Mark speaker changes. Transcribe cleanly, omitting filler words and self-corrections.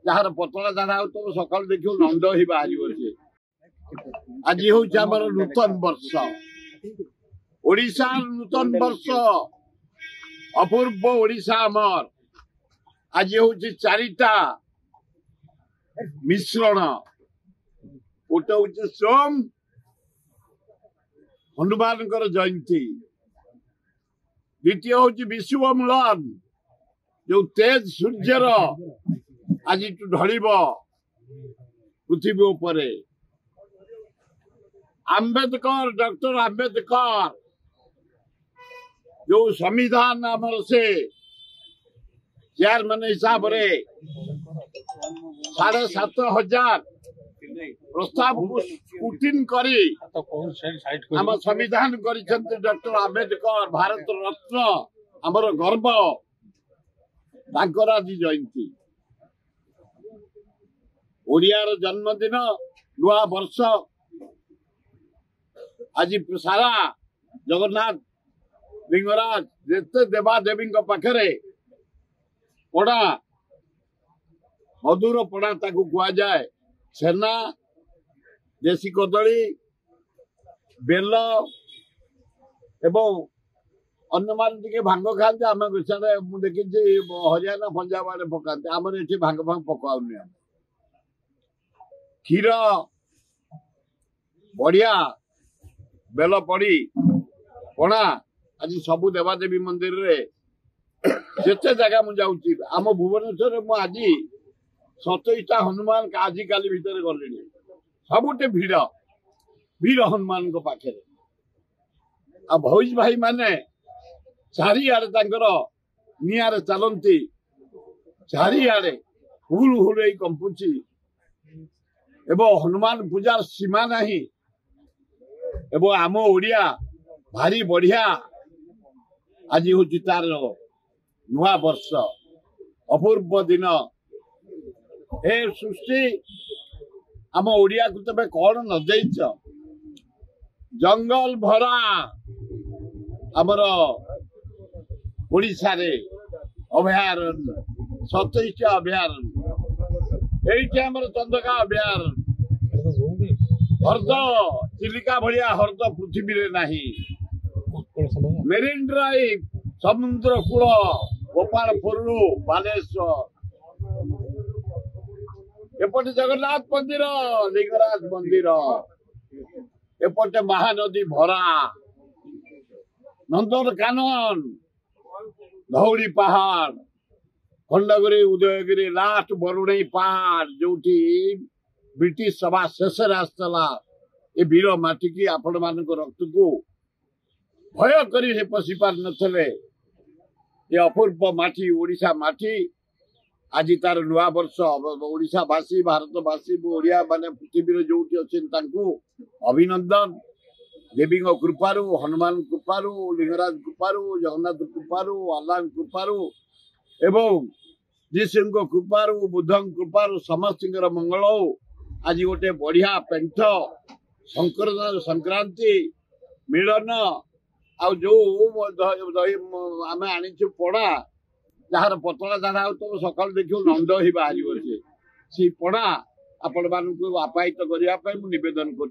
Speaker 1: Jar पतला झाड़ा हो सकाल देखियो नंद ही बाहर से आज हूँ नूतन वर्ष ओडिशा नूतन वर्ष अपूर्व ओडिशा आमर आज हूँ चारिटा मिश्रण गोटे हूँ सोम हनुमान जयंती द्वितीय हूँ विश्व मिलन जो तेज सूर्यर आज ढल पृथ्वी उपरे आंबेडकर डॉक्टर आंबेडकर जो संविधान आमर से चेयरमैन हिसाब से 7,500 प्रस्ताव को स्क्रूटिन करी आम संविधान कर डॉक्टर आंबेडकर भारत रत्न आमर गर्व तांकर आज जयंती ओडियार जन्मदिन नुआ वर्ष आज सारा जगन्नाथ लिंगराज जिते देवादेवी पाखे पड़ा मधुर पड़ा ताकू कह जाए छेना देशी कदली बेल एवं अन्य मान भांग खाते आम मुझे देखी हरियाणा पंजाब आड़े पकाते आम ये भांग भांग पकाऊनी क्षीर बढ़िया बेल पड़ी पणा आज सबू देवादेवी मंदिर रे जिते जगह मुझे आम भुवनेश्वर मु आज 27टा हनुमान आजिकाली भितर गले सबुटे भिड़ वीर हनुमान पाखे आ भौज भाई माने चारिआडे निआरे चलती चारिआडे हुल हुल कंपुची एवं हनुमान पूजार सीमा नहीं एवं आम ओडिया भारी बढ़िया आज हूँ तार नुआ वर्ष अपूर्व दिन ए सृष्टि आम ओडिया को तबे कौन न देच जंगल भरा आमर ओडिशा रे अभयारण्य 27टा अभयारण्य एइटे आमर चंदका अभयारण्य हर्द चिलिका भलिया हर्द पृथ्वी रे नाही मेरीन ड्राइव समुद्र कूल गोपालपुर बालेश्वर एपटे जगन्नाथ मंदिर लिंगराज मंदिर एपटे महानदी भरा नंदनकानन धौली पहाड़ खंडगिरी उदयगिरी लास्ट बरुणई पहाड़ जो ब्रिटिश सभा शेष आसला ये वीर माटी की आपण मान रक्त को भय कर पशि पार नथले ये अपूर्व माटी ओडिशा माटी आज तार नुआ वर्ष ओडिशावासी भारतवासी ओडिया माने पृथ्वी जो अच्छे अभिनंदन देवी कृपारू हनुमान कृपारू लिंगराज कृपारू जगन्नाथ कृपारू अल्लाह कृपारू एवं जीशु कृपारू बुद्ध कृपारू समस्त मंगल आज गोटे बढ़िया पेंट संक्रांति मिलन आ जो आम आनी पड़ा जार पतला झाड़ा हो सकाल देखियो नंद ही बाहर से पड़ा आपण मान आपाहित करने निवेदन कर।